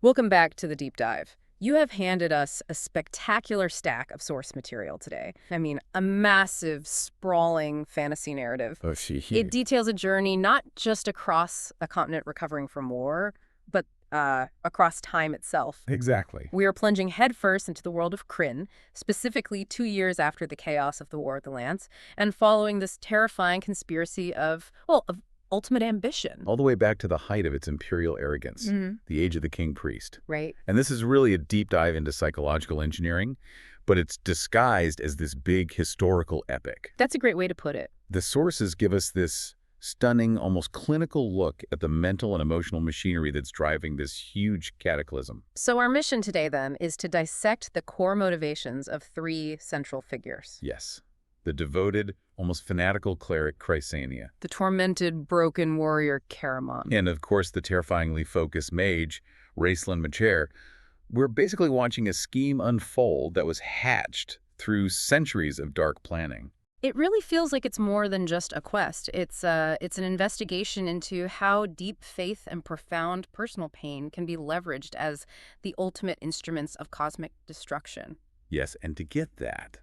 Welcome back to the deep dive. You have handed us a spectacular stack of source material today. I mean, a massive, sprawling fantasy narrative. Oh, see here. It details a journey not just across a continent recovering from war, but across time itself. Exactly. We are plunging headfirst into the world of Kryn, specifically 2 years after the chaos of the War of the Lance, and following this terrifying conspiracy of ultimate ambition. All the way back to the height of its imperial arrogance, Mhm. the age of the king priest. Right. And this is really a deep dive into psychological engineering, but it's disguised as this big historical epic. That's a great way to put it. The sources give us this stunning, almost clinical look at the mental and emotional machinery that's driving this huge cataclysm. So our mission today, then, is to dissect the core motivations of 3 central figures. Yes, the devoted, almost fanatical cleric Crysania. The tormented, broken warrior Caramon. And of course, the terrifyingly focused mage, Raistlin Majere. We're basically watching a scheme unfold that was hatched through centuries of dark planning. It really feels like it's more than just a quest. It's an investigation into how deep faith and profound personal pain can be leveraged as the ultimate instruments of cosmic destruction. Yes, and to get that,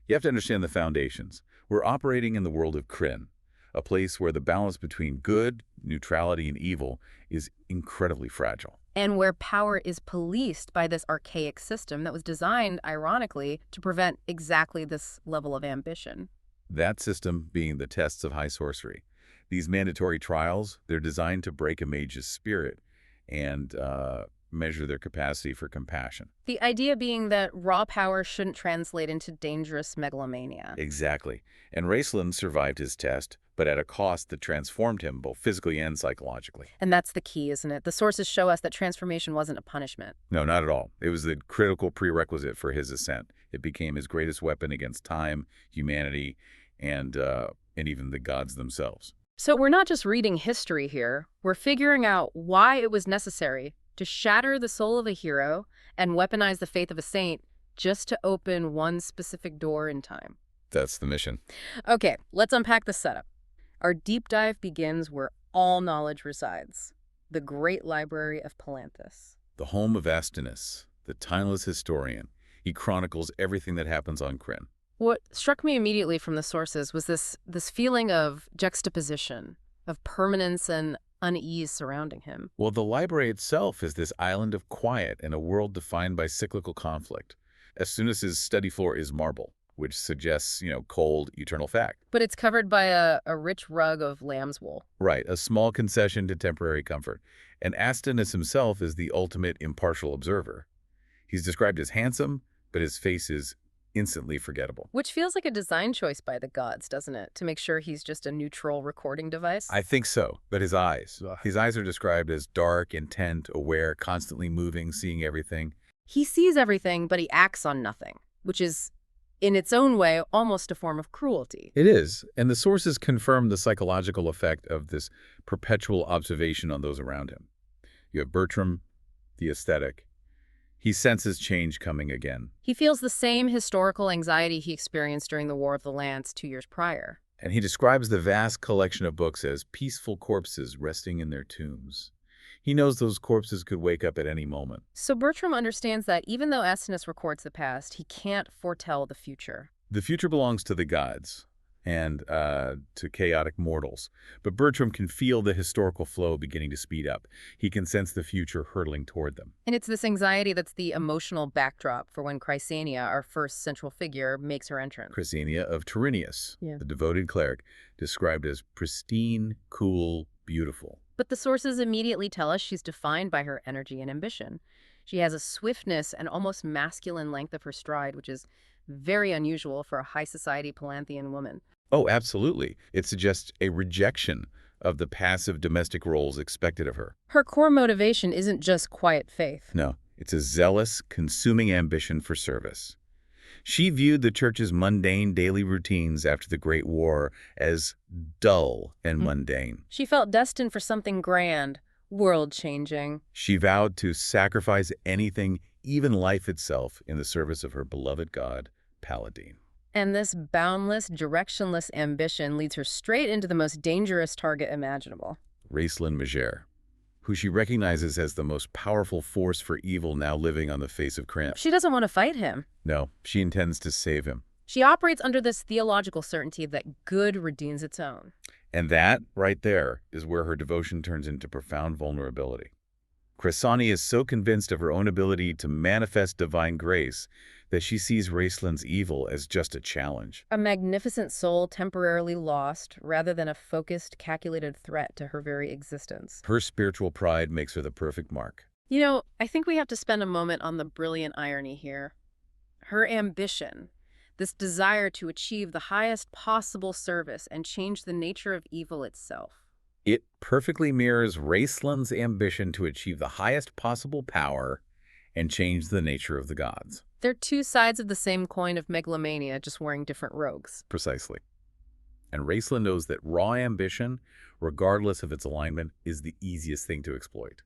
you have to understand the foundations. We're operating in the world of Kryn, a place where the balance between good, neutrality, and evil is incredibly fragile. And where power is policed by this archaic system that was designed, ironically, to prevent exactly this level of ambition. That system being the tests of high sorcery. These mandatory trials, they're designed to break a mage's spirit and measure their capacity for compassion. The idea being that raw power shouldn't translate into dangerous megalomania. Exactly. And Raistlin survived his test, but at a cost that transformed him both physically and psychologically. And that's the key, isn't it? The sources show us that transformation wasn't a punishment. No, not at all. It was the critical prerequisite for his ascent. It became his greatest weapon against time, humanity, and even the gods themselves. So we're not just reading history here. We're figuring out why it was necessary to shatter the soul of a hero and weaponize the faith of a saint just to open one specific door in time. That's the mission. Okay, let's unpack the setup. Our deep dive begins where all knowledge resides, the great library of Palanthas. The home of Astinus, the timeless historian. He chronicles everything that happens on Kryn. What struck me immediately from the sources was this feeling of juxtaposition, of permanence and unease surrounding him. Well, the library itself is this island of quiet in a world defined by cyclical conflict. Astinus's study floor is marble, which suggests, cold, eternal fact. But it's covered by a rich rug of lamb's wool. Right, a small concession to temporary comfort. And Astinus himself is the ultimate impartial observer. He's described as handsome, but his face is instantly forgettable. Which feels like a design choice by the gods, doesn't it? To make sure he's just a neutral recording device? I think so, but his eyes. His eyes are described as dark, intent, aware, constantly moving, seeing everything. He sees everything, but he acts on nothing, which is, in its own way, almost a form of cruelty. It is, and the sources confirm the psychological effect of this perpetual observation on those around him. You have Bertram, the aesthetic. He senses change coming again. He feels the same historical anxiety he experienced during the War of the Lance 2 years prior. And he describes the vast collection of books as peaceful corpses resting in their tombs. He knows those corpses could wake up at any moment. So Bertram understands that even though Astinus records the past, he can't foretell the future. The future belongs to the gods and to chaotic mortals. But Bertram can feel the historical flow beginning to speed up. He can sense the future hurtling toward them. And it's this anxiety that's the emotional backdrop for when Crysania, our first central figure, makes her entrance. Crysania of Tyrrhenius, Yeah. the devoted cleric, described as pristine, cool, beautiful. But the sources immediately tell us she's defined by her energy and ambition. She has a swiftness and almost masculine length of her stride, which is very unusual for a high society Palanthian woman. Oh, absolutely. It suggests a rejection of the passive domestic roles expected of her. Her core motivation isn't just quiet faith. No, it's a zealous, consuming ambition for service. She viewed the church's mundane daily routines after the Great War as dull and mundane. She felt destined for something grand, world-changing. She vowed to sacrifice anything, even life itself, in the service of her beloved god, Paladine. And this boundless, directionless ambition leads her straight into the most dangerous target imaginable. Raistlin Majere, who she recognizes as the most powerful force for evil now living on the face of Kryn. She doesn't want to fight him. No, she intends to save him. She operates under this theological certainty that good redeems its own. And that, right there, is where her devotion turns into profound vulnerability. Crysania is so convinced of her own ability to manifest divine grace that she sees Raistlin's evil as just a challenge. A magnificent soul temporarily lost rather than a focused, calculated threat to her very existence. Her spiritual pride makes her the perfect mark. You know, I think we have to spend a moment on the brilliant irony here. Her ambition, this desire to achieve the highest possible service and change the nature of evil itself. It perfectly mirrors Raistlin's ambition to achieve the highest possible power and change the nature of the gods. They're two sides of the same coin of megalomania, just wearing different robes. Precisely. And Raistlin knows that raw ambition, regardless of its alignment, is the easiest thing to exploit.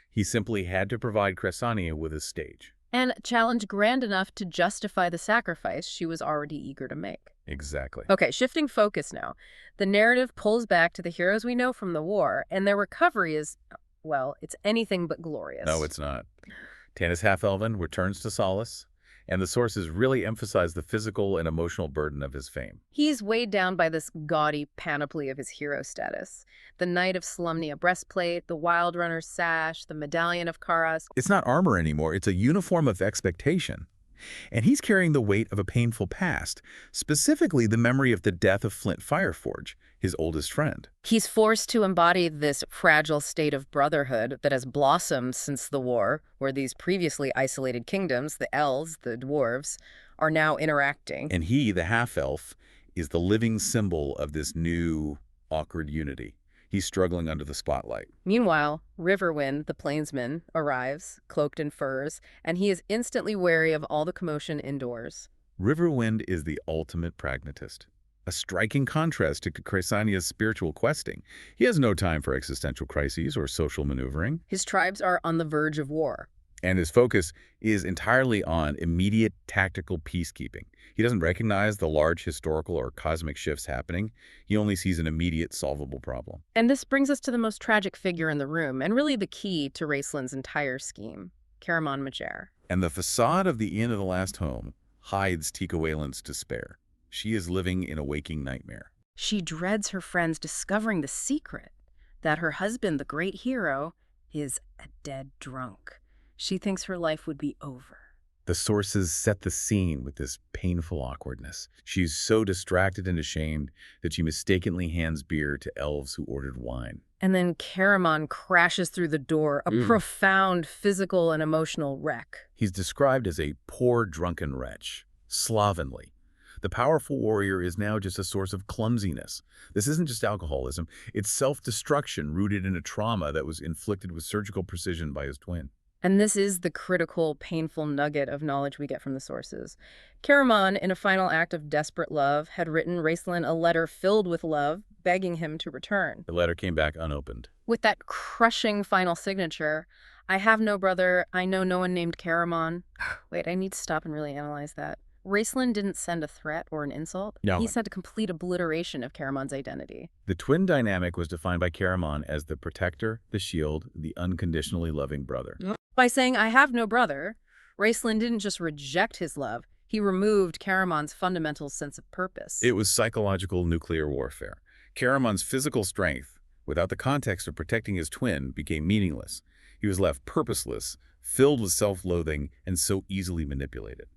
He simply had to provide Crysania with a stage. And a challenge grand enough to justify the sacrifice she was already eager to make. Exactly. Okay, shifting focus now. The narrative pulls back to the heroes we know from the war, and their recovery is, well, it's anything but glorious. No, it's not. Tanis Half-Elven returns to Solace, and the sources really emphasize the physical and emotional burden of his fame. He's weighed down by this gaudy panoply of his hero status. The Knight of Slumnia breastplate, the Wild Runner's sash, the Medallion of Karas. It's not armor anymore, it's a uniform of expectation. And he's carrying the weight of a painful past, specifically the memory of the death of Flint Fireforge, his oldest friend. He's forced to embody this fragile state of brotherhood that has blossomed since the war, where these previously isolated kingdoms, the elves, the dwarves, are now interacting. And he, the half-elf, is the living symbol of this new, awkward unity. He's struggling under the spotlight. Meanwhile, Riverwind, the plainsman, arrives, cloaked in furs, and he is instantly wary of all the commotion indoors. Riverwind is the ultimate pragmatist, a striking contrast to Crysania's spiritual questing. He has no time for existential crises or social maneuvering. His tribes are on the verge of war. And his focus is entirely on immediate tactical peacekeeping. He doesn't recognize the large historical or cosmic shifts happening. He only sees an immediate solvable problem. And this brings us to the most tragic figure in the room, and really the key to Raistlin's entire scheme, Caramon Majere. And the facade of the Inn of the Last Home hides Tika Wayland's despair. She is living in a waking nightmare. She dreads her friends discovering the secret, that her husband, the great hero, is a dead drunk. She thinks her life would be over. The sources set the scene with this painful awkwardness. She's so distracted and ashamed that she mistakenly hands beer to elves who ordered wine. And then Caramon crashes through the door, a profound physical and emotional wreck. He's described as a poor, drunken wretch, slovenly. The powerful warrior is now just a source of clumsiness. This isn't just alcoholism. It's self-destruction rooted in a trauma that was inflicted with surgical precision by his twin. And this is the critical, painful nugget of knowledge we get from the sources. Caramon, in a final act of desperate love, had written Raistlin a letter filled with love, begging him to return. The letter came back unopened. With that crushing final signature, I have no brother, I know no one named Caramon. Wait, I need to stop and really analyze that. Raistlin didn't send a threat or an insult. No. He sent a complete obliteration of Caramon's identity. The twin dynamic was defined by Caramon as the protector, the shield, the unconditionally loving brother. By saying, I have no brother, Raistlin didn't just reject his love, he removed Caramon's fundamental sense of purpose. It was psychological nuclear warfare. Caramon's physical strength, without the context of protecting his twin, became meaningless. He was left purposeless, filled with self-loathing, and so easily manipulated.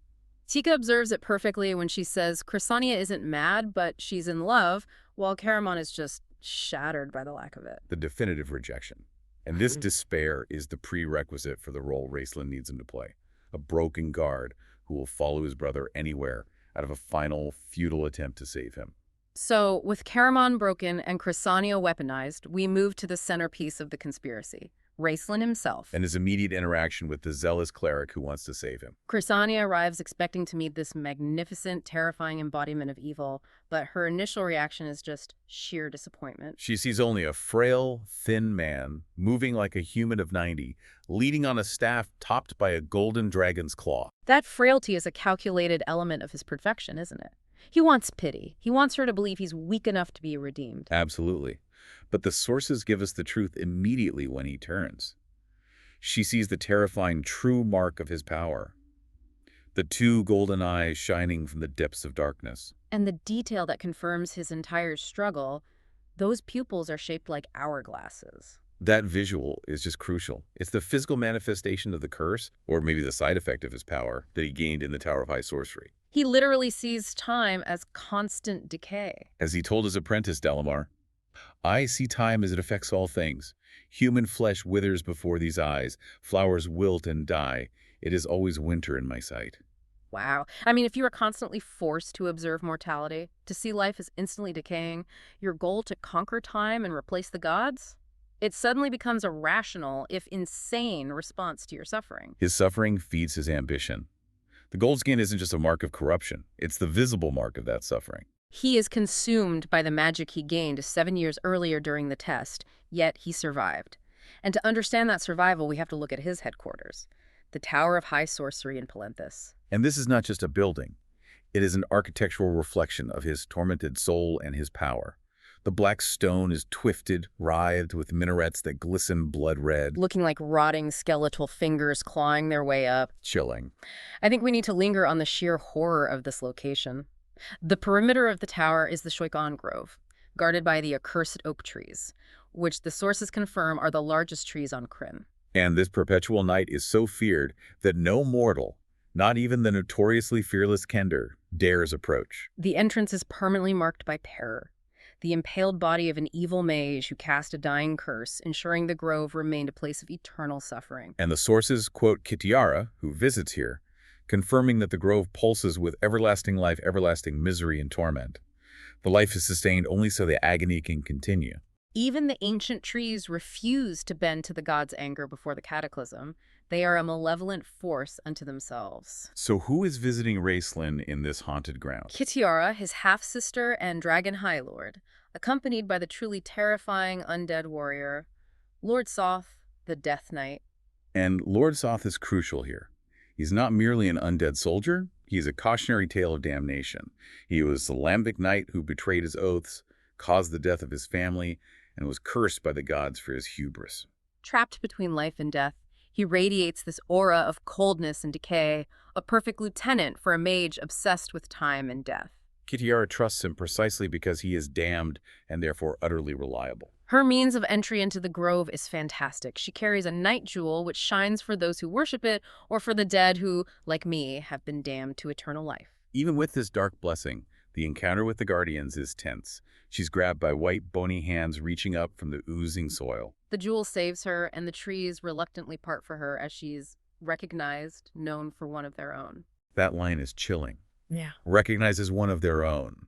Tika observes it perfectly when she says Crysania isn't mad, but she's in love, while Caramon is just shattered by the lack of it. The definitive rejection. And this despair is the prerequisite for the role Raistlin needs him to play. A broken guard who will follow his brother anywhere out of a final, futile attempt to save him. So, with Caramon broken and Crysania weaponized, we move to the centerpiece of the conspiracy, Raistlin himself. And his immediate interaction with the zealous cleric who wants to save him. Crysania arrives expecting to meet this magnificent, terrifying embodiment of evil, but her initial reaction is just sheer disappointment. She sees only a frail, thin man, moving like a human of 90, leaning on a staff topped by a golden dragon's claw. That frailty is a calculated element of his perfection, isn't it? He wants pity. He wants her to believe he's weak enough to be redeemed. Absolutely. but the sources give us the truth immediately when he turns. She sees the terrifying true mark of his power, the two golden eyes shining from the depths of darkness. And the detail that confirms his entire struggle, those pupils are shaped like hourglasses. That visual is just crucial. It's the physical manifestation of the curse, or maybe the side effect of his power, that he gained in the Tower of High Sorcery. He literally sees time as constant decay. As he told his apprentice, Delamar, "I see time as it affects all things. Human flesh withers before these eyes. Flowers wilt and die. It is always winter in my sight." Wow. I mean, if you are constantly forced to observe mortality, to see life as instantly decaying, your goal to conquer time and replace the gods, it suddenly becomes a rational, if insane, response to your suffering. His suffering feeds his ambition. The gold skin isn't just a mark of corruption. It's the visible mark of that suffering. He is consumed by the magic he gained 7 years earlier during the test, yet he survived. And to understand that survival, we have to look at his headquarters, the Tower of High Sorcery in Palenthus. And this is not just a building. It is an architectural reflection of his tormented soul and his power. The black stone is twisted, writhed with minarets that glisten blood red. Looking like rotting skeletal fingers clawing their way up. Chilling. I think we need to linger on the sheer horror of this location. The perimeter of the tower is the Shoikan Grove, guarded by the accursed oak trees, which the sources confirm are the largest trees on Kryn. And this perpetual night is so feared that no mortal, not even the notoriously fearless Kender, dares approach. The entrance is permanently marked by terror, the impaled body of an evil mage who cast a dying curse, ensuring the grove remained a place of eternal suffering. And the sources quote Kitiara, who visits here, confirming that the grove pulses with everlasting life, everlasting misery and torment. The life is sustained only so the agony can continue. Even the ancient trees refuse to bend to the god's anger before the Cataclysm. They are a malevolent force unto themselves. So who is visiting Raistlin in this haunted ground? Kitiara, his half-sister and dragon high lord, accompanied by the truly terrifying undead warrior, Lord Soth, the Death Knight. And Lord Soth is crucial here. He's not merely an undead soldier, he's a cautionary tale of damnation. He was the Lambic knight who betrayed his oaths, caused the death of his family, and was cursed by the gods for his hubris. Trapped between life and death, he radiates this aura of coldness and decay, a perfect lieutenant for a mage obsessed with time and death. Kitiara trusts him precisely because he is damned and therefore utterly reliable. Her means of entry into the grove is fantastic. She carries a night jewel which shines for those who worship it or for the dead who, like me, have been damned to eternal life. Even with this dark blessing, the encounter with the Guardians is tense. She's grabbed by white, bony hands reaching up from the oozing soil. The jewel saves her, and the trees reluctantly part for her as she's recognized, known for one of their own. That line is chilling. Yeah. Recognizes one of their own.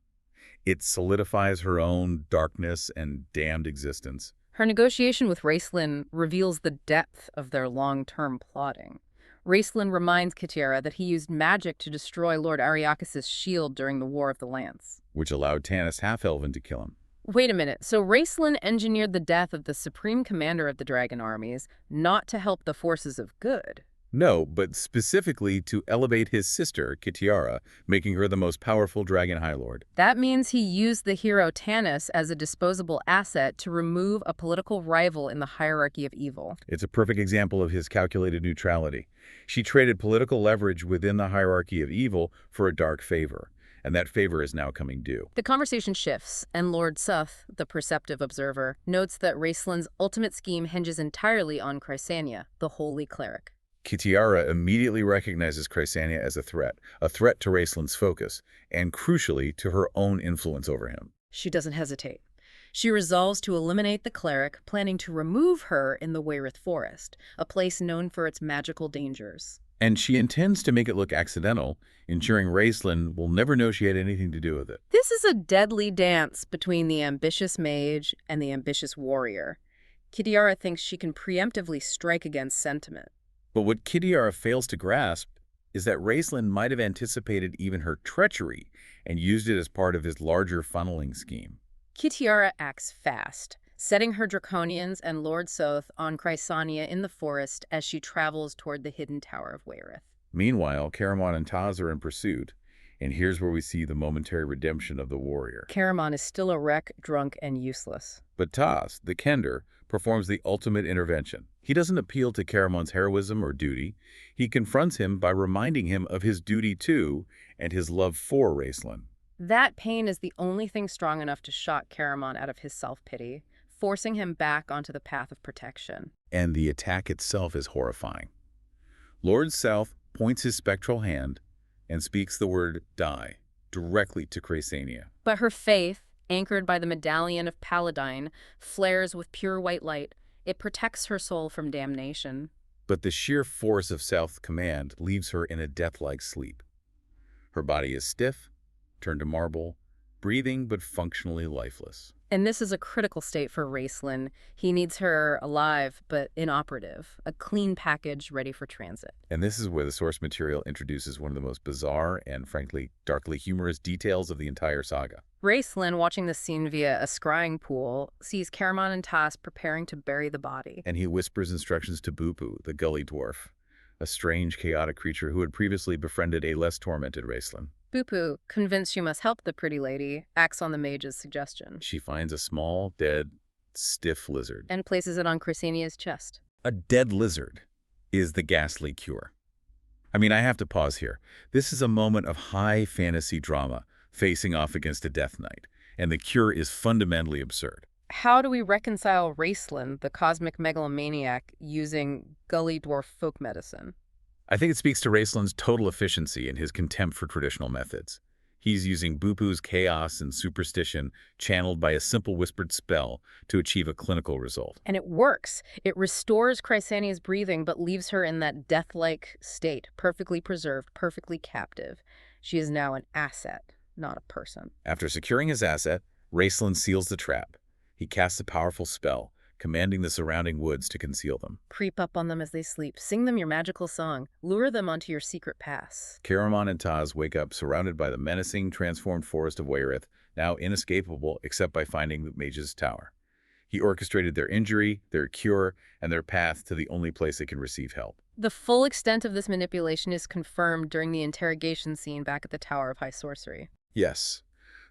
It solidifies her own darkness and damned existence. Her negotiation with Raistlin reveals the depth of their long-term plotting. Raistlin reminds Kitiara that he used magic to destroy Lord Ariakis' shield during the War of the Lance, which allowed Tanis Half-Elven to kill him. Wait a minute, so Raistlin engineered the death of the supreme commander of the dragon armies, not to help the forces of good. No, but specifically to elevate his sister, Kitiara, making her the most powerful dragon high lord. That means he used the hero Tanis as a disposable asset to remove a political rival in the hierarchy of evil. It's a perfect example of his calculated neutrality. She traded political leverage within the hierarchy of evil for a dark favor, and that favor is now coming due. The conversation shifts, and Lord Soth, the perceptive observer, notes that Raistlin's ultimate scheme hinges entirely on Crysania, the holy cleric. Kitiara immediately recognizes Crysania as a threat to Raistlin's focus, and crucially, to her own influence over him. She doesn't hesitate. She resolves to eliminate the cleric, planning to remove her in the Wayreth Forest, a place known for its magical dangers. And she intends to make it look accidental, ensuring Raistlin will never know she had anything to do with it. This is a deadly dance between the ambitious mage and the ambitious warrior. Kitiara thinks she can preemptively strike against sentiment. But what Kitiara fails to grasp is that Raistlin might have anticipated even her treachery and used it as part of his larger funneling scheme. Kitiara acts fast, setting her draconians and Lord Soth on Crysania in the forest as she travels toward the hidden Tower of Wayreth. Meanwhile, Caramon and Taz are in pursuit, And here's where we see the momentary redemption of the warrior. Caramon is still a wreck, drunk, and useless. But Tas, the kender, performs the ultimate intervention. He doesn't appeal to Caramon's heroism or duty. He confronts him by reminding him of his duty to and his love for Raistlin. That pain is the only thing strong enough to shock Caramon out of his self-pity, forcing him back onto the path of protection. And the attack itself is horrifying. Lord South points his spectral hand and speaks the word die directly to Crysania. But her faith, anchored by the medallion of Paladine, flares with pure white light. It protects her soul from damnation. But the sheer force of South's command leaves her in a death-like sleep. Her body is stiff, turned to marble, breathing but functionally lifeless. And this is a critical state for Raistlin. He needs her alive, but inoperative, a clean package ready for transit. And this is where the source material introduces one of the most bizarre and, frankly, darkly humorous details of the entire saga. Raistlin, watching the scene via a scrying pool, sees Caramon and Tas preparing to bury the body. And he whispers instructions to Bupu, the gully dwarf, a strange, chaotic creature who had previously befriended a less tormented Raistlin. Bupu, convinced she must help the pretty lady, acts on the mage's suggestion. She finds a small, dead, stiff lizard. And places it on Crysania's chest. A dead lizard is the ghastly cure. I mean, I have to pause here. This is a moment of high fantasy drama facing off against a death knight, and the cure is fundamentally absurd. How do we reconcile Raistlin, the cosmic megalomaniac, using gully dwarf folk medicine? I think it speaks to Raistlin's total efficiency and his contempt for traditional methods. He's using Bupu's chaos and superstition channeled by a simple whispered spell to achieve a clinical result. And it works. It restores Crysania's breathing but leaves her in that death-like state, perfectly preserved, perfectly captive. She is now an asset, not a person. After securing his asset, Raistlin seals the trap. He casts a powerful spell, commanding the surrounding woods to conceal them. Creep up on them as they sleep. Sing them your magical song. Lure them onto your secret pass. Caramon and Tas wake up surrounded by the menacing, transformed forest of Wayreth, now inescapable except by finding the mage's tower. He orchestrated their injury, their cure, and their path to the only place they can receive help. The full extent of this manipulation is confirmed during the interrogation scene back at the Tower of High Sorcery. Yes.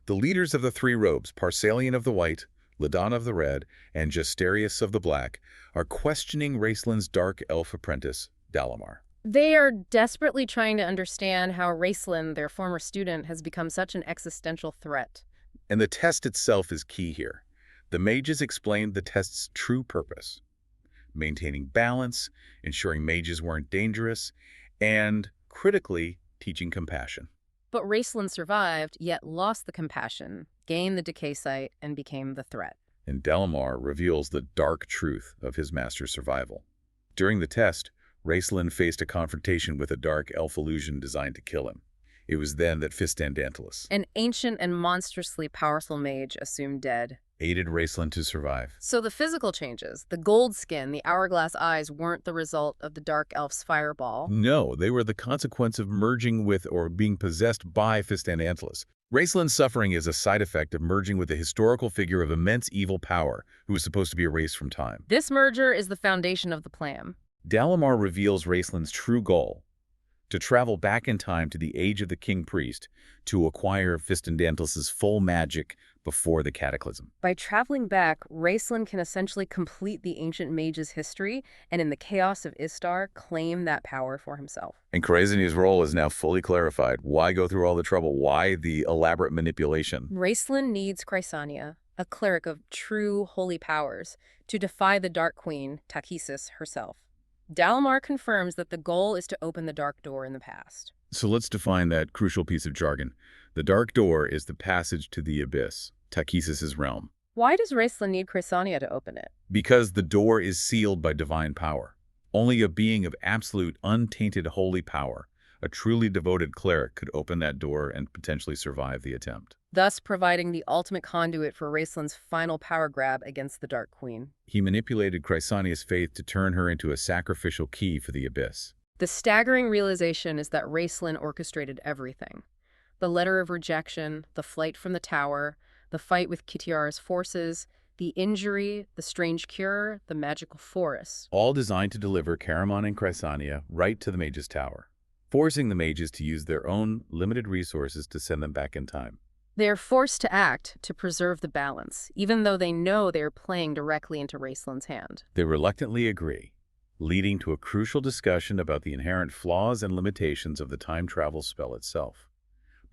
The leaders of the three robes, Parsalian of the White, Ladon of the Red, and Justarius of the Black, are questioning Raistlin's dark elf apprentice, Dalamar. They are desperately trying to understand how Raistlin, their former student, has become such an existential threat. And the test itself is key here. The mages explained the test's true purpose: maintaining balance, ensuring mages weren't dangerous, and, critically, teaching compassion. But Raistlin survived, yet lost the compassion, gained the decay sight, and became the threat. And Dalamar reveals the dark truth of his master's survival. During the test, Raistlin faced a confrontation with a dark elf illusion designed to kill him. It was then that Fistandantilus, An ancient and monstrously powerful mage, assumed dead. aided Raistlin to survive. So the physical changes, the gold skin, the hourglass eyes, weren't the result of the dark elf's fireball. No, they were the consequence of merging with or being possessed by Fistandantilus. Raistlin's suffering is a side effect of merging with a historical figure of immense evil power who was supposed to be erased from time. This merger is the foundation of the plan. Dalamar reveals Raistlin's true goal: to travel back in time to the age of the King Priest to acquire Fistandantilus's full magic before the Cataclysm. By traveling back, Raistlin can essentially complete the ancient mage's history and in the chaos of Istar, claim that power for himself. And Crysania's role is now fully clarified. Why go through all the trouble? Why the elaborate manipulation? Raistlin needs Crysania, a cleric of true holy powers, to defy the Dark Queen, Tasslehoff herself. Dalamar confirms that the goal is to open the Dark Door in the past. So let's define that crucial piece of jargon. The Dark Door is the passage to the Abyss, Tasslehoff's realm. Why does Raistlin need Crysania to open it? Because the door is sealed by divine power. Only a being of absolute, untainted holy power, a truly devoted cleric, could open that door and potentially survive the attempt. Thus providing the ultimate conduit for Raistlin's final power grab against the Dark Queen. He manipulated Crysania's faith to turn her into a sacrificial key for the Abyss. The staggering realization is that Raistlin orchestrated everything. The letter of rejection, the flight from the tower, the fight with Kitiara's forces, the injury, the strange cure, the magical forest. All designed to deliver Caramon and Crysania right to the mage's tower. forcing the mages to use their own limited resources to send them back in time. They are forced to act to preserve the balance, even though they know they are playing directly into Raistlin's hand. They reluctantly agree, leading to a crucial discussion about the inherent flaws and limitations of the time travel spell itself.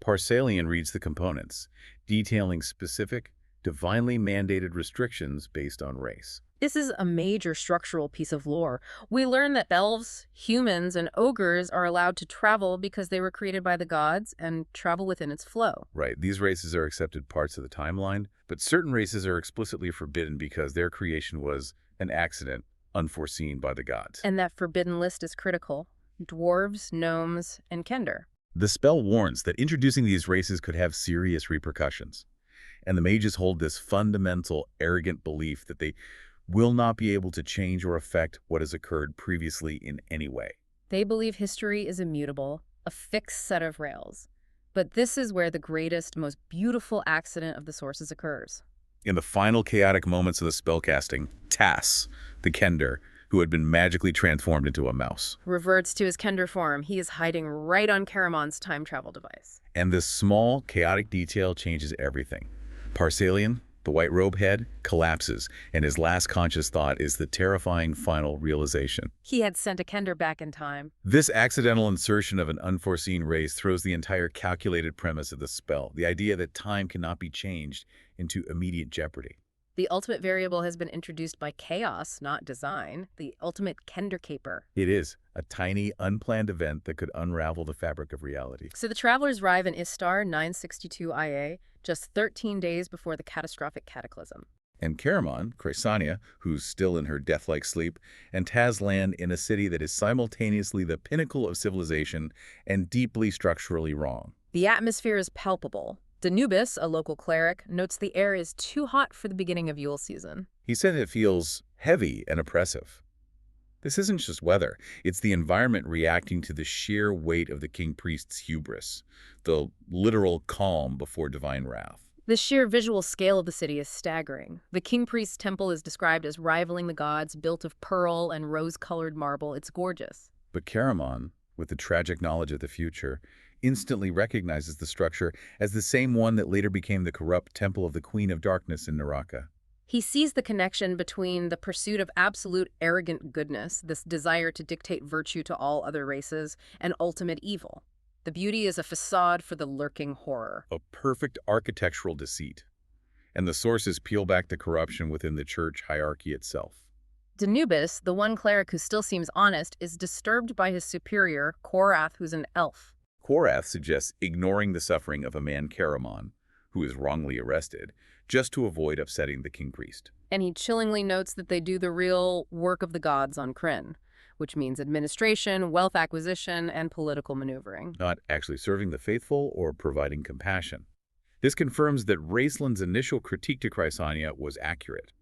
Tasslehoff reads the components, detailing specific, divinely mandated restrictions based on race. This is a major structural piece of lore. We learn that elves, humans, and ogres are allowed to travel because they were created by the gods and travel within its flow. Right, these races are accepted parts of the timeline, but certain races are explicitly forbidden because their creation was an accident unforeseen by the gods. And that forbidden list is critical. Dwarves, gnomes, and kender. The spell warns that introducing these races could have serious repercussions, and the mages hold this fundamental, arrogant belief that they will not be able to change or affect what has occurred previously in any way. They believe history is immutable, a fixed set of rails. But this is where the greatest, most beautiful accident of the sources occurs. In the final chaotic moments of the spellcasting, Tass, the kender, who had been magically transformed into a mouse, Reverts to his kender form. He is hiding right on Caramon's time travel device. and this small, chaotic detail changes everything. Tasslehoff, the white robe head, collapses, and his last conscious thought is the terrifying final realization. He had sent a kender back in time. This accidental insertion of an unforeseen race throws the entire calculated premise of the spell, the idea that time cannot be changed, into immediate jeopardy. The ultimate variable has been introduced by chaos, not design. The ultimate kender caper. It is a tiny, unplanned event that could unravel the fabric of reality. So the travelers arrive in Istar 962 IA, just 13 days before the catastrophic cataclysm. And Caramon, Crysania, who's still in her death-like sleep, and Taz land in a city that is simultaneously the pinnacle of civilization and deeply structurally wrong. The atmosphere is palpable. Danubis, a local cleric, notes the air is too hot for the beginning of Yule season. He said it feels heavy and oppressive. This isn't just weather, it's the environment reacting to the sheer weight of the king priest's hubris, the literal calm before divine wrath. The sheer visual scale of the city is staggering. The king priest's temple is described as rivaling the gods, built of pearl and rose-colored marble. It's gorgeous. But Caramon, with the tragic knowledge of the future, instantly recognizes the structure as the same one that later became the corrupt temple of the Queen of Darkness in Naraka. He sees the connection between the pursuit of absolute arrogant goodness, this desire to dictate virtue to all other races, and ultimate evil. The beauty is a facade for the lurking horror. A perfect architectural deceit. And the sources peel back the corruption within the church hierarchy itself. Danubis, the one cleric who still seems honest, is disturbed by his superior, Korath, who's an elf. Korath suggests ignoring the suffering of a man Caramon, who is wrongly arrested, just to avoid upsetting the king priest. And he chillingly notes that they do the real work of the gods on Krynn, which means administration, wealth acquisition, and political maneuvering. Not actually serving the faithful or providing compassion. This confirms that Raistlin's initial critique to Crysania was accurate.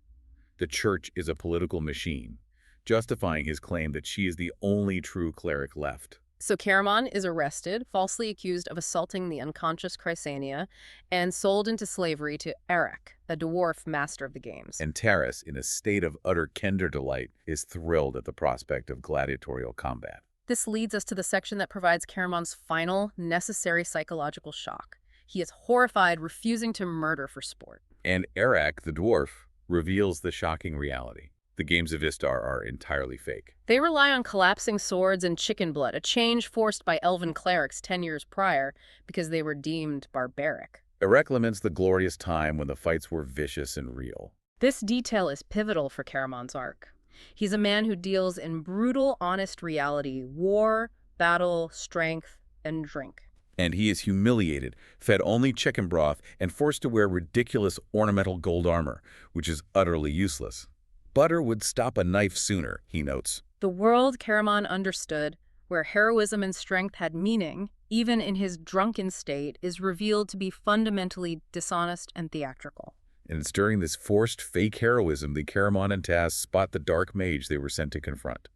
The church is a political machine, justifying his claim that she is the only true cleric left. So Caramon is arrested, falsely accused of assaulting the unconscious Crysania, and sold into slavery to Eric, a dwarf master of the games. And Taras, in a state of utter kender delight, is thrilled at the prospect of gladiatorial combat. This leads us to the section that provides Caramon's final, necessary psychological shock. He is horrified, refusing to murder for sport. And Eric, the dwarf, reveals the shocking reality. The games of Istar are entirely fake. They rely on collapsing swords and chicken blood, a change forced by elven clerics 10 years prior because they were deemed barbaric. Eric laments the glorious time when the fights were vicious and real. This detail is pivotal for Caramon's arc. He's a man who deals in brutal, honest reality, war, battle, strength, and drink. And he is humiliated, fed only chicken broth, and forced to wear ridiculous ornamental gold armor, which is utterly useless. Butter would stop a knife sooner, he notes. The world Caramon understood, where heroism and strength had meaning, even in his drunken state, is revealed to be fundamentally dishonest and theatrical. And it's during this forced fake heroism that Caramon and Tass spot the dark mage they were sent to confront.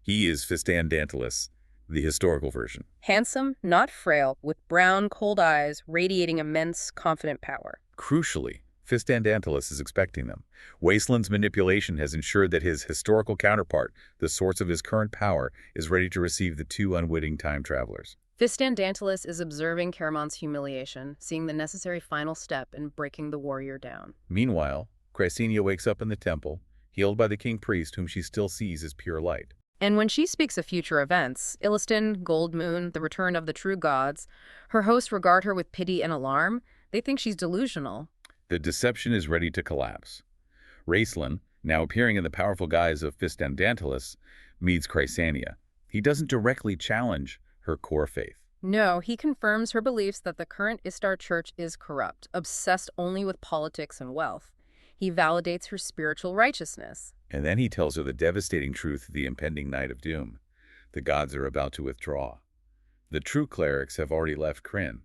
He is Fistan Dantalus, the historical version. Handsome, not frail, with brown, cold eyes, radiating immense, confident power. Crucially, Fistandantilus is expecting them. Wasteland's manipulation has ensured that his historical counterpart, the source of his current power, is ready to receive the two unwitting time travelers. Fistandantilus is observing Caramon's humiliation, seeing the necessary final step in breaking the warrior down. Meanwhile, Crysania wakes up in the temple, healed by the king priest whom she still sees as pure light. And when she speaks of future events, Illiston, Gold Moon, the return of the true gods, her hosts regard her with pity and alarm. They think she's delusional. The deception is ready to collapse. Raistlin, now appearing in the powerful guise of Fistandantilus, meets Crysania. He doesn't directly challenge her core faith. No, he confirms her beliefs that the current Istar church is corrupt, obsessed only with politics and wealth. He validates her spiritual righteousness. And then he tells her the devastating truth of the impending night of doom. The gods are about to withdraw. The true clerics have already left Krynn.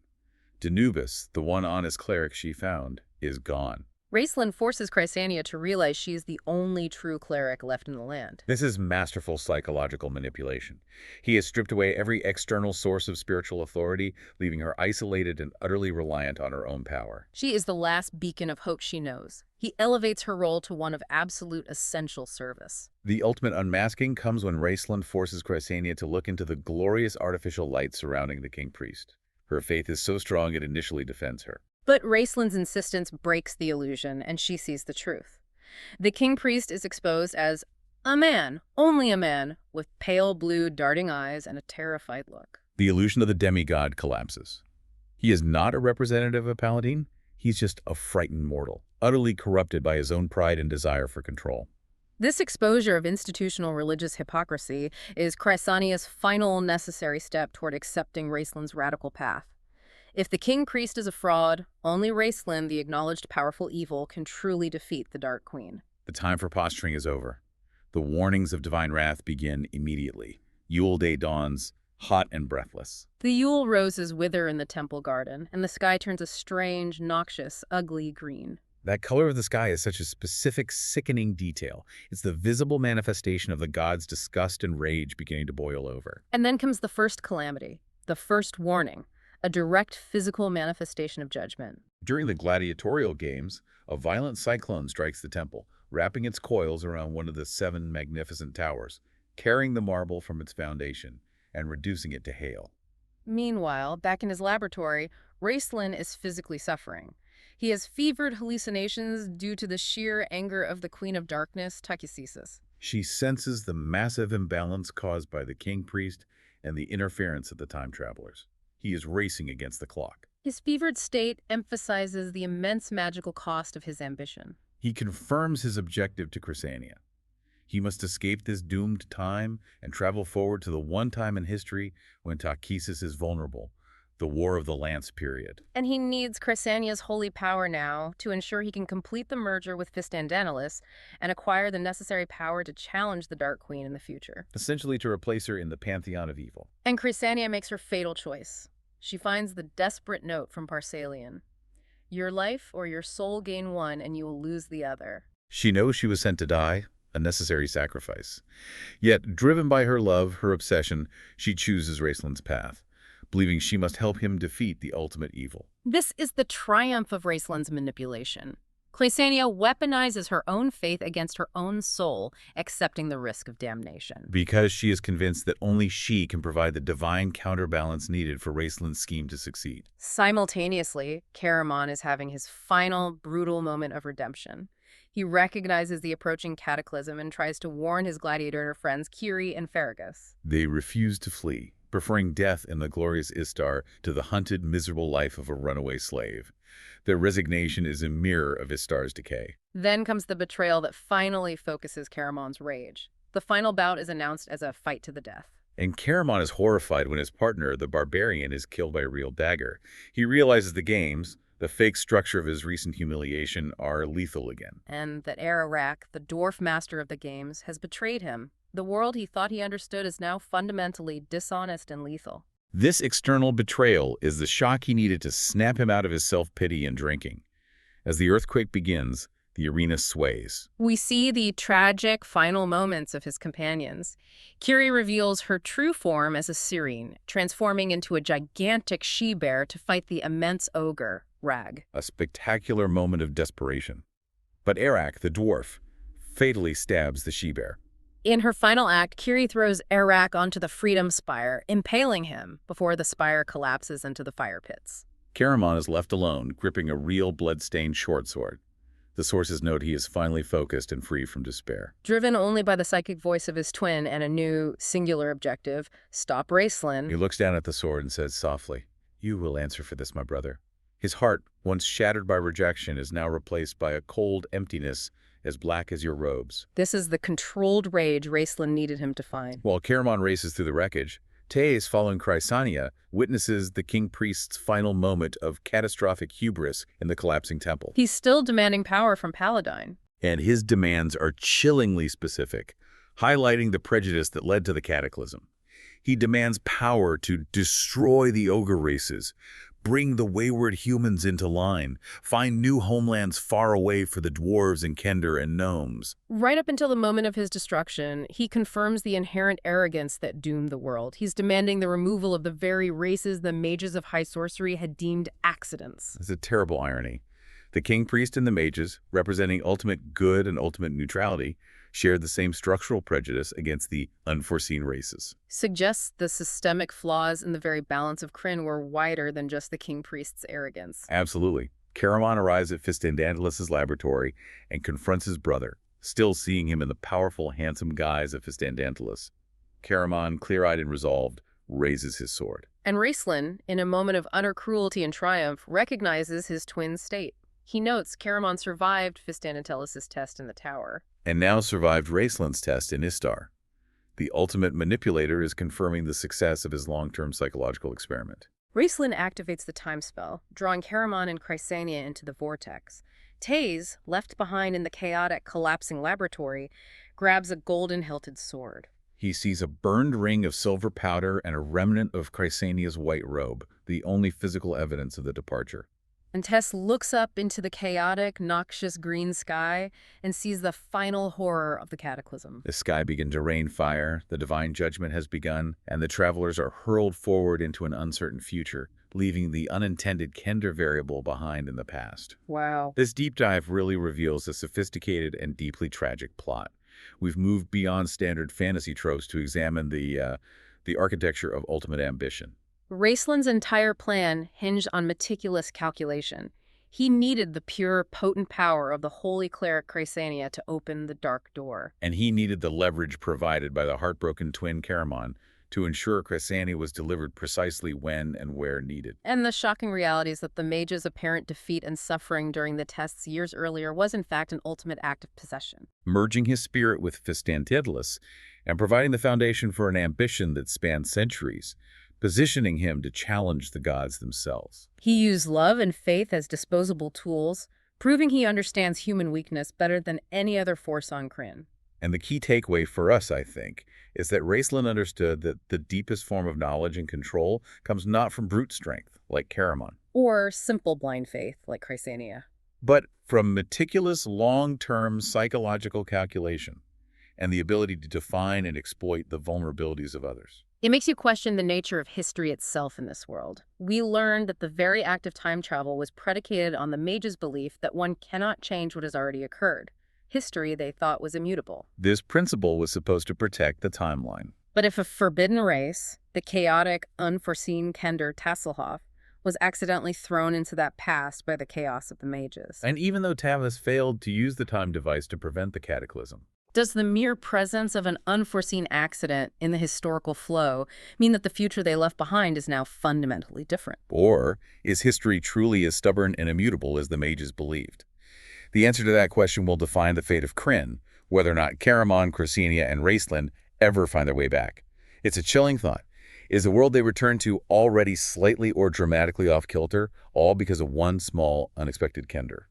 Danubis, the one honest cleric she found, is gone. Raistlin forces Crysania to realize she is the only true cleric left in the land. This is masterful psychological manipulation. He has stripped away every external source of spiritual authority, leaving her isolated and utterly reliant on her own power. She is the last beacon of hope she knows. He elevates her role to one of absolute essential service. The ultimate unmasking comes when Raistlin forces Crysania to look into the glorious artificial light surrounding the king priest. Her faith is so strong it initially defends her. But Raistlin's insistence breaks the illusion, and she sees the truth. The king priest is exposed as a man, only a man, with pale blue darting eyes and a terrified look. The illusion of the demigod collapses. He is not a representative of Paladin. He's just a frightened mortal, utterly corrupted by his own pride and desire for control. This exposure of institutional religious hypocrisy is Crysania's final necessary step toward accepting Raistlin's radical path. If the king priest is a fraud, only Raistlin, the acknowledged powerful evil, can truly defeat the Dark Queen. The time for posturing is over. The warnings of divine wrath begin immediately. Yule Day dawns, hot and breathless. The Yule roses wither in the temple garden, and the sky turns a strange, noxious, ugly green. That color of the sky is such a specific, sickening detail. It's the visible manifestation of the gods' disgust and rage beginning to boil over. And then comes the first calamity, the first warning. A direct physical manifestation of judgment. During the Gladiatorial games, a violent cyclone strikes the temple, wrapping its coils around one of the 7 magnificent towers, carrying the marble from its foundation and reducing it to hail. Meanwhile, back in his laboratory, Raistlin is physically suffering. He has fevered hallucinations due to the sheer anger of the Queen of Darkness, Tasslehoff. She senses the massive imbalance caused by the king priest and the interference of the time travelers. He is racing against the clock. His fevered state emphasizes the immense magical cost of his ambition. He confirms his objective to Crysania. He must escape this doomed time and travel forward to the one time in history when Tasslehoff is vulnerable, the War of the Lance period. And he needs Crysania's holy power now to ensure he can complete the merger with Fistandantilus and acquire the necessary power to challenge the Dark Queen in the future. Essentially to replace her in the pantheon of evil. And Crysania makes her fatal choice. She finds the desperate note from Parsalian. Your life or your soul gain one and you will lose the other. She knows she was sent to die, a necessary sacrifice. Yet, driven by her love, her obsession, she chooses Raistlin's path, believing she must help him defeat the ultimate evil. This is the triumph of Raistlin's manipulation. Crysania weaponizes her own faith against her own soul, accepting the risk of damnation. Because she is convinced that only she can provide the divine counterbalance needed for Raistlin's scheme to succeed. Simultaneously, Caramon is having his final, brutal moment of redemption. He recognizes the approaching cataclysm and tries to warn his gladiator friends Kiri and Ferragus. They refuse to flee, preferring death in the glorious Istar to the hunted, miserable life of a runaway slave. Their resignation is a mirror of Istar's decay. Then comes the betrayal that finally focuses Caramon's rage. The final bout is announced as a fight to the death. And Caramon is horrified when his partner, the barbarian, is killed by a real dagger. He realizes the games, the fake structure of his recent humiliation, are lethal again. And that Ararak, the dwarf master of the games, has betrayed him. The world he thought he understood is now fundamentally dishonest and lethal. This external betrayal is the shock he needed to snap him out of his self-pity and drinking. As the earthquake begins, the arena sways. We see the tragic final moments of his companions. Kiri reveals her true form as a Sirene, transforming into a gigantic she-bear to fight the immense ogre. rag. A spectacular moment of desperation. But Arak, the dwarf, fatally stabs the she-bear. In her final act, Kiri throws Arak onto the Freedom Spire, impaling him before the spire collapses into the fire pits. Caramon is left alone, gripping a real blood-stained short sword. The sources note he is finally focused and free from despair. Driven only by the psychic voice of his twin and a new, singular objective, stop Raistlin. He looks down at the sword and says softly, "You will answer for this, my brother." His heart, once shattered by rejection, is now replaced by a cold emptiness as black as your robes. This is the controlled rage Raistlin needed him to find. While Caramon races through the wreckage, Taes, following Crysania, witnesses the king priest's final moment of catastrophic hubris in the collapsing temple. He's still demanding power from Paladine. And his demands are chillingly specific, highlighting the prejudice that led to the Cataclysm. He demands power to destroy the ogre races, bring the wayward humans into line, find new homelands far away for the dwarves and kender and gnomes. Right up until the moment of his destruction, he confirms the inherent arrogance that doomed the world. He's demanding the removal of the very races the mages of high sorcery had deemed accidents. It's a terrible irony. The king priest and the mages, representing ultimate good and ultimate neutrality, shared the same structural prejudice against the unforeseen races. Suggests the systemic flaws in the very balance of Krynn were wider than just the king priest's arrogance. Absolutely. Caramon arrives at Fistandantelus's laboratory and confronts his brother, still seeing him in the powerful, handsome guise of Fistandantelus. Caramon, clear-eyed and resolved, raises his sword. And Raistlin, in a moment of utter cruelty and triumph, recognizes his twin's state. He notes Caramon survived Fistandantelus's test in the tower. And now survived Raistlin's test in Istar. The ultimate manipulator is confirming the success of his long-term psychological experiment. Raistlin activates the time spell, drawing Caramon and Crysania into the vortex. Taes, left behind in the chaotic, collapsing laboratory, grabs a golden-hilted sword. He sees a burned ring of silver powder and a remnant of Crysania's white robe, the only physical evidence of the departure. And Tess looks up into the chaotic, noxious green sky and sees the final horror of the Cataclysm. The sky begins to rain fire, the divine judgment has begun, and the travelers are hurled forward into an uncertain future, leaving the unintended kender variable behind in the past. Wow. This deep dive really reveals a sophisticated and deeply tragic plot. We've moved beyond standard fantasy tropes to examine the architecture of ultimate ambition. Raistlin's entire plan hinged on meticulous calculation. He needed the pure, potent power of the holy cleric Crysania to open the dark door. And he needed the leverage provided by the heartbroken twin Caramon to ensure Crysania was delivered precisely when and where needed. And the shocking reality is that the mage's apparent defeat and suffering during the tests years earlier was in fact an ultimate act of possession. Merging his spirit with Fistandantelus and providing the foundation for an ambition that spanned centuries, positioning him to challenge the gods themselves. He used love and faith as disposable tools, proving he understands human weakness better than any other force on Krynn. And the key takeaway for us, I think, is that Raistlin understood that the deepest form of knowledge and control comes not from brute strength, like Caramon, Or simple blind faith, like Crysania. but from meticulous long-term psychological calculation and the ability to define and exploit the vulnerabilities of others. It makes you question the nature of history itself in this world. We learned that the very act of time travel was predicated on the mage's belief that one cannot change what has already occurred. History, they thought, was immutable. This principle was supposed to protect the timeline. But if a forbidden race, the chaotic, unforeseen kender Tasslehoff, was accidentally thrown into that past by the chaos of the mages. And even though Tavis failed to use the time device to prevent the cataclysm, Does the mere presence of an unforeseen accident in the historical flow mean that the future they left behind is now fundamentally different? or is history truly as stubborn and immutable as the mages believed? The answer to that question will define the fate of Krynn, whether or not Caramon, Crysania, and Raistlin ever find their way back. It's a chilling thought. Is the world they return to already slightly or dramatically off kilter, all because of one small, unexpected kender?